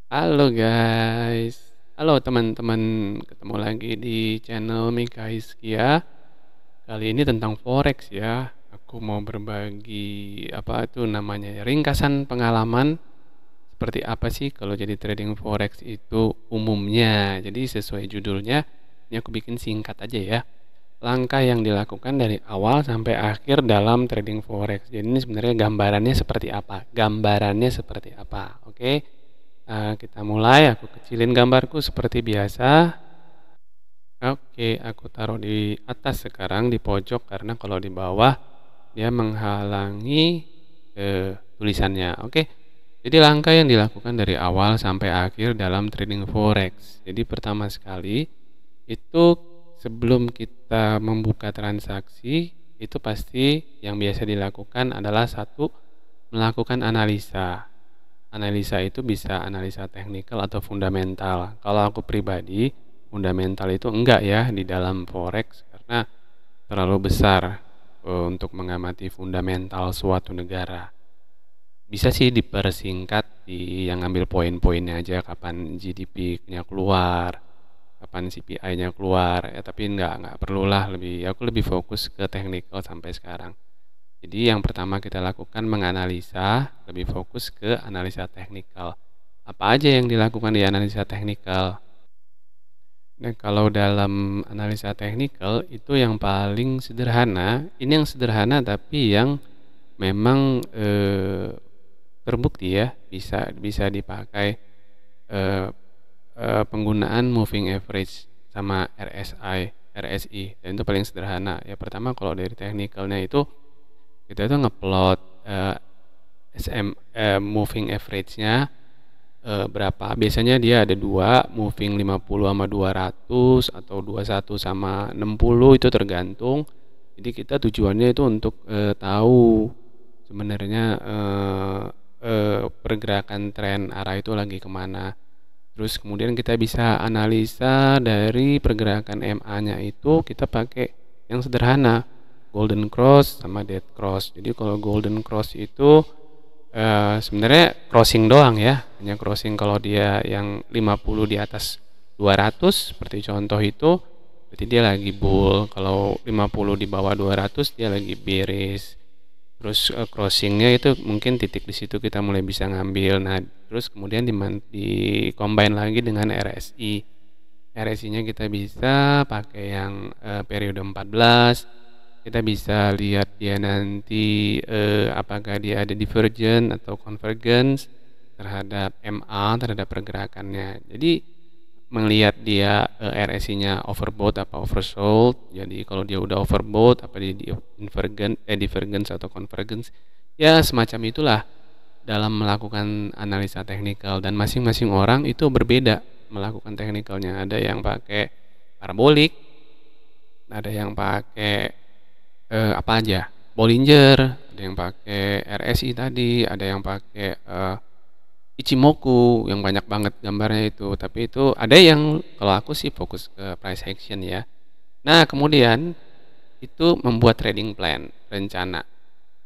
Halo guys, halo teman-teman, ketemu lagi di channel Mika Hizkia. Kali ini tentang forex ya. Aku mau berbagi apa itu namanya ya, ringkasan pengalaman seperti apa sih kalau jadi trading forex itu umumnya. Jadi sesuai judulnya, ini aku bikin singkat aja ya. Langkah yang dilakukan dari awal sampai akhir dalam trading forex. Jadi ini sebenarnya gambarannya seperti apa? Gambarannya seperti apa? Oke. Kita mulai, aku kecilin gambarku seperti biasa. Oke, aku taruh di atas sekarang, di pojok, karena kalau di bawah dia menghalangi tulisannya. Oke, jadi langkah yang dilakukan dari awal sampai akhir dalam trading forex. Jadi pertama sekali, itu sebelum kita membuka transaksi, itu pasti yang biasa dilakukan adalah satu, melakukan analisa. Analisa itu bisa analisa teknikal atau fundamental. Kalau aku pribadi, fundamental itu enggak ya di dalam forex karena terlalu besar untuk mengamati fundamental suatu negara. Bisa sih dipersingkat di yang ambil poin-poinnya aja, kapan GDP-nya keluar, kapan CPI-nya keluar ya, tapi enggak perlulah, aku lebih fokus ke teknikal sampai sekarang. Jadi yang pertama kita lakukan menganalisa, lebih fokus ke analisa teknikal. Apa aja yang dilakukan di analisa teknikal? Nah, kalau dalam analisa teknikal itu yang paling sederhana, ini yang sederhana tapi yang memang terbukti ya, bisa bisa dipakai eh, penggunaan moving average sama RSI, dan itu paling sederhana. Ya pertama kalau dari teknikalnya itu kita tuh ngeplot moving average-nya berapa. Biasanya dia ada dua, moving 50 sama 200 atau 21 sama 60, itu tergantung. Jadi kita tujuannya itu untuk tahu sebenarnya pergerakan tren arah itu lagi kemana. Terus kemudian kita bisa analisa dari pergerakan MA-nya itu, kita pakai yang sederhana, golden cross sama dead cross. Jadi kalau golden cross itu sebenarnya crossing doang ya, hanya crossing. Kalau dia yang 50 di atas 200 seperti contoh itu, berarti dia lagi bull. Kalau 50 di bawah 200 dia lagi bearish. Terus crossingnya itu mungkin titik di situ kita mulai bisa ngambil. Nah, terus kemudian di combine lagi dengan RSI. RSI-nya kita bisa pakai yang periode 14. Kita bisa lihat dia nanti apakah dia ada divergent atau convergence terhadap MA, terhadap pergerakannya. Jadi melihat dia RSI-nya overbought apa oversold. Jadi kalau dia udah overbought apa dia divergence atau convergence, ya semacam itulah dalam melakukan analisa teknikal. Dan masing-masing orang itu berbeda melakukan teknikalnya. Ada yang pakai parabolik, ada yang pakai apa aja, Bollinger, ada yang pakai RSI tadi, ada yang pakai Ichimoku yang banyak banget gambarnya itu. Tapi itu ada yang, kalau aku sih fokus ke price action ya. Nah kemudian itu membuat trading plan, rencana,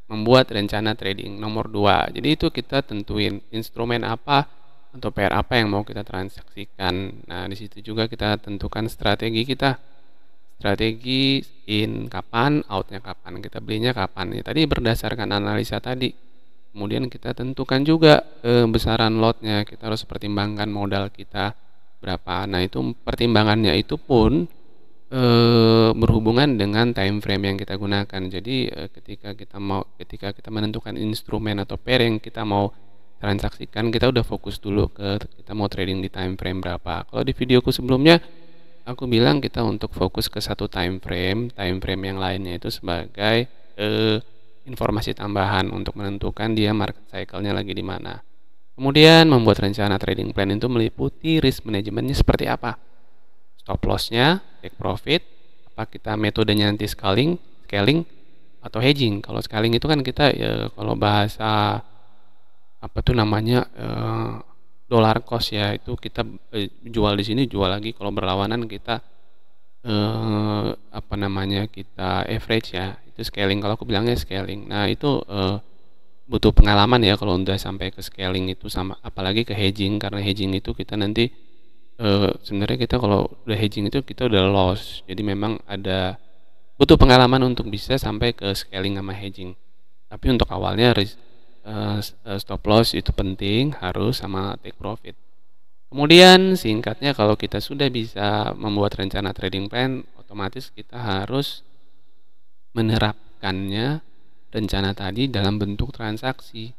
membuat rencana trading nomor 2. Jadi itu kita tentuin instrumen apa atau pair apa yang mau kita transaksikan. Nah di situ juga kita tentukan strategi kita, strategi in kapan, outnya kapan, kita belinya kapan. Ya, tadi berdasarkan analisa tadi. Kemudian kita tentukan juga besaran lotnya. Kita harus pertimbangkan modal kita berapa. Nah itu pertimbangannya itu pun berhubungan dengan time frame yang kita gunakan. Jadi ketika kita menentukan instrumen atau pair yang kita mau transaksikan, kita udah fokus dulu ke kita mau trading di time frame berapa. Kalau di videoku sebelumnya aku bilang kita untuk fokus ke satu time frame yang lainnya itu sebagai informasi tambahan untuk menentukan dia market cycle-nya lagi di mana. Kemudian membuat rencana trading plan itu meliputi risk manajemennya seperti apa, stop loss-nya, take profit, apa kita metodenya nanti scaling atau hedging. Kalau scaling itu kan kita ya, kalau bahasa apa tuh namanya dollar cost ya, itu kita jual di sini jual lagi, kalau berlawanan kita kita average ya, itu scaling. Kalau aku bilangnya scaling. Nah itu butuh pengalaman ya kalau udah sampai ke scaling itu, sama apalagi ke hedging, karena hedging itu kita nanti sebenarnya kita kalau udah hedging itu kita udah loss. Jadi memang butuh pengalaman untuk bisa sampai ke scaling sama hedging. Tapi untuk awalnya stop loss itu penting, harus, sama take profit. Kemudian singkatnya, kalau kita sudah bisa membuat rencana trading plan, otomatis kita harus menerapkannya rencana tadi dalam bentuk transaksi.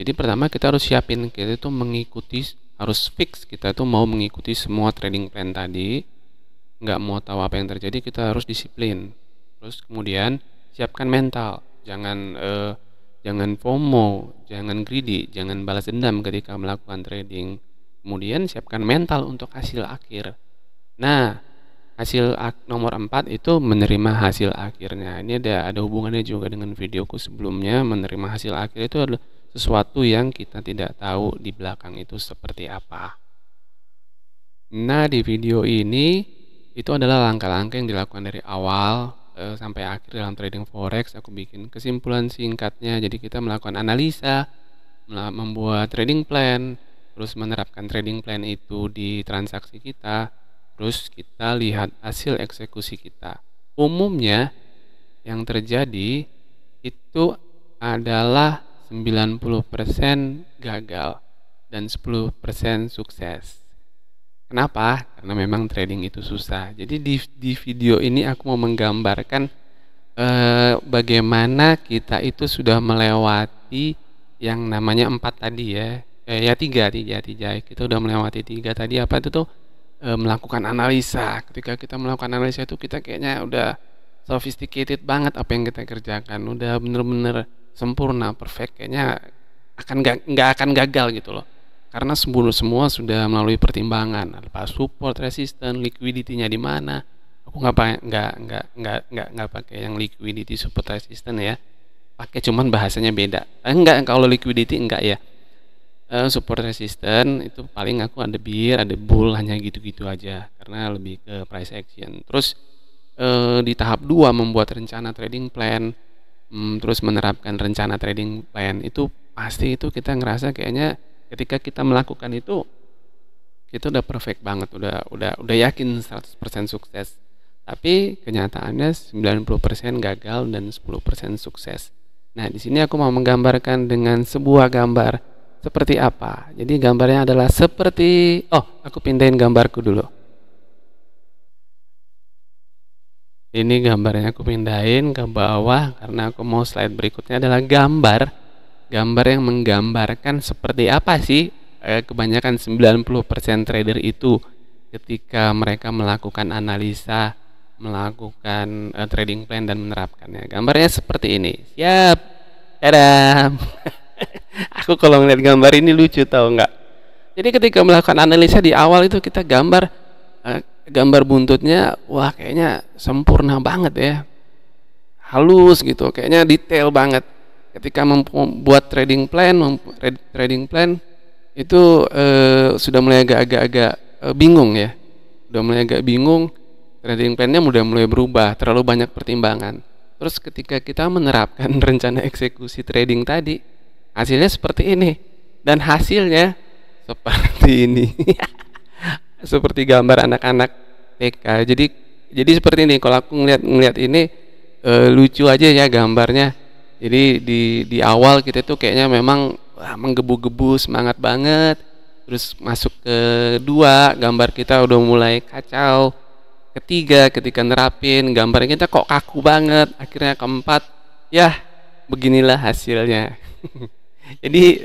Jadi pertama kita harus siapin, kita itu harus fix, kita itu mau mengikuti semua trading plan tadi, nggak mau tahu apa yang terjadi, kita harus disiplin. Terus kemudian siapkan mental, jangan FOMO, jangan greedy, jangan balas dendam ketika melakukan trading. Kemudian siapkan mental untuk hasil akhir. Nah, nomor 4 itu menerima hasil akhirnya. Ini ada hubungannya juga dengan videoku sebelumnya. Menerima hasil akhir itu adalah sesuatu yang kita tidak tahu di belakang itu seperti apa. Nah, di video ini itu adalah langkah-langkah yang dilakukan dari awal sampai akhir dalam trading forex. Aku bikin kesimpulan singkatnya. Jadi kita melakukan analisa, membuat trading plan, terus menerapkan trading plan itu di transaksi kita, terus kita lihat hasil eksekusi kita. Umumnya yang terjadi itu adalah 90% gagal dan 10% sukses. Kenapa? Karena memang trading itu susah. Jadi di video ini aku mau menggambarkan bagaimana kita itu sudah melewati yang namanya 4 tadi ya. Tiga, kita udah melewati 3 tadi. Apa itu tuh? Melakukan analisa. Ketika kita melakukan analisa itu kita kayaknya udah sophisticated banget apa yang kita kerjakan, udah bener-bener sempurna, perfect, kayaknya nggak akan gagal gitu loh, karena semua sudah melalui pertimbangan, apa support, resistance, liquidity-nya di mana. Aku nggak pakai yang liquidity support resistance ya, pakai cuman bahasanya beda. Kalau liquidity enggak ya. Support resistance itu paling aku ada bear, ada bull, hanya gitu-gitu aja karena lebih ke price action. Terus di tahap 2 membuat rencana trading plan, terus menerapkan rencana trading plan itu pasti itu kita ngerasa kayaknya ketika kita melakukan itu kita udah perfect banget, udah yakin 100% sukses. Tapi kenyataannya 90% gagal dan 10% sukses. Nah, di sini aku mau menggambarkan dengan sebuah gambar seperti apa. Jadi gambarnya adalah seperti, aku pindahin gambarku dulu. Ini gambarnya aku pindahin ke bawah karena aku mau slide berikutnya adalah gambar yang menggambarkan seperti apa sih kebanyakan 90% trader itu ketika mereka melakukan analisa, melakukan trading plan dan menerapkannya. Gambarnya seperti ini. Siap. Dadah. Aku kalau ngeliat gambar ini lucu, tau nggak? Jadi ketika melakukan analisa di awal itu kita gambar buntutnya, wah kayaknya sempurna banget ya, halus gitu, kayaknya detail banget. Ketika membuat trading plan itu sudah mulai agak bingung ya, trading plannya udah mulai berubah, terlalu banyak pertimbangan. Terus ketika kita menerapkan rencana eksekusi trading tadi, hasilnya seperti ini, dan hasilnya seperti ini. Seperti gambar anak-anak TK. Jadi seperti ini. Kalau aku ngeliat ini lucu aja ya gambarnya. Jadi di awal kita tuh kayaknya memang menggebu-gebu, semangat banget. Terus masuk ke 2, gambar kita udah mulai kacau. Ketiga, ketika nerapin gambarnya kita kok kaku banget. Akhirnya keempat, ya beginilah hasilnya. Jadi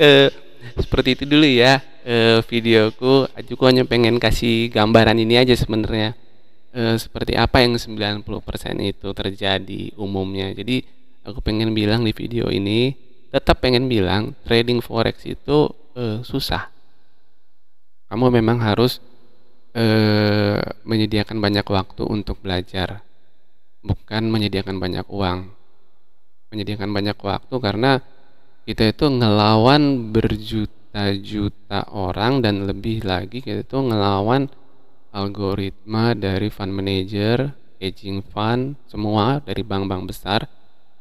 seperti itu dulu ya videoku. Aku hanya pengen kasih gambaran ini aja sebenarnya, seperti apa yang 90% itu terjadi umumnya. Jadi aku pengen bilang di video ini, tetap pengen bilang trading forex itu susah. Kamu memang harus menyediakan banyak waktu untuk belajar, bukan menyediakan banyak uang. Menyediakan banyak waktu karena kita itu ngelawan berjuta-juta orang, dan lebih lagi kita itu ngelawan algoritma dari fund manager, hedging fund, semua dari bank-bank besar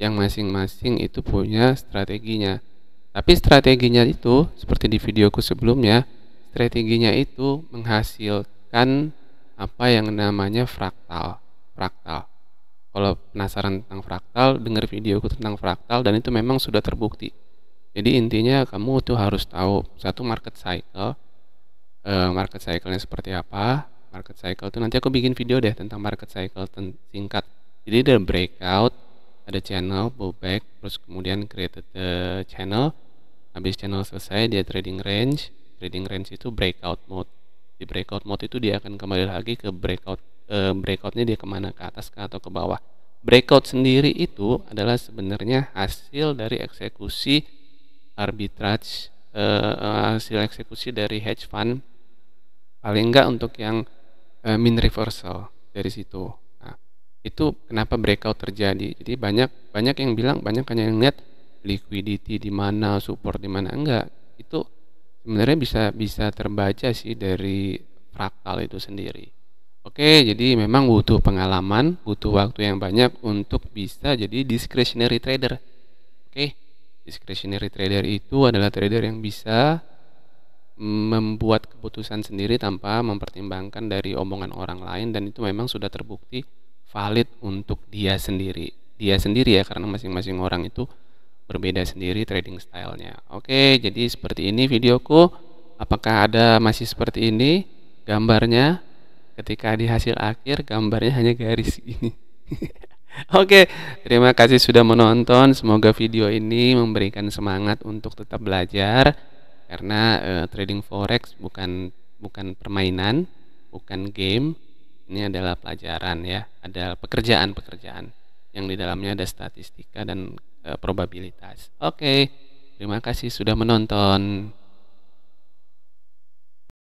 yang masing-masing itu punya strateginya. Tapi strateginya itu seperti di videoku sebelumnya, strateginya itu menghasilkan apa yang namanya fraktal. Fraktal. Kalau penasaran tentang fraktal, dengar videoku tentang fraktal dan itu memang sudah terbukti. Jadi intinya kamu tuh harus tahu satu market cycle, market cycle-nya seperti apa. Market cycle itu nanti aku bikin video deh tentang market cycle singkat. Jadi ada breakout, ada channel, pullback, terus kemudian created the channel. Habis channel selesai dia trading range. Trading range itu breakout mode. Di breakout mode itu dia akan kembali lagi ke breakout, breakoutnya dia kemana, ke atas ke atau ke bawah. Breakout sendiri itu adalah sebenarnya hasil dari eksekusi arbitrage, hasil eksekusi dari hedge fund, paling enggak untuk yang mean reversal dari situ. Nah, itu kenapa breakout terjadi. Jadi banyak yang bilang, banyak hanya yang lihat liquidity di mana, support di mana. Enggak, itu sebenarnya bisa terbaca sih dari fraktal itu sendiri. Oke, jadi memang butuh pengalaman, butuh waktu yang banyak untuk bisa jadi discretionary trader. Oke, discretionary trader itu adalah trader yang bisa membuat keputusan sendiri tanpa mempertimbangkan dari omongan orang lain, dan itu memang sudah terbukti valid untuk dia sendiri. Dia sendiri ya, karena masing-masing orang itu berbeda sendiri trading stylenya. Oke, jadi seperti ini videoku. Apakah ada masih seperti ini gambarnya? Ketika di hasil akhir gambarnya hanya garis ini. Oke, terima kasih sudah menonton. Semoga video ini memberikan semangat untuk tetap belajar, karena trading forex bukan bukan permainan, bukan game. Ini adalah pelajaran ya, ada pekerjaan-pekerjaan yang di dalamnya ada statistika dan probabilitas. Oke, terima kasih sudah menonton.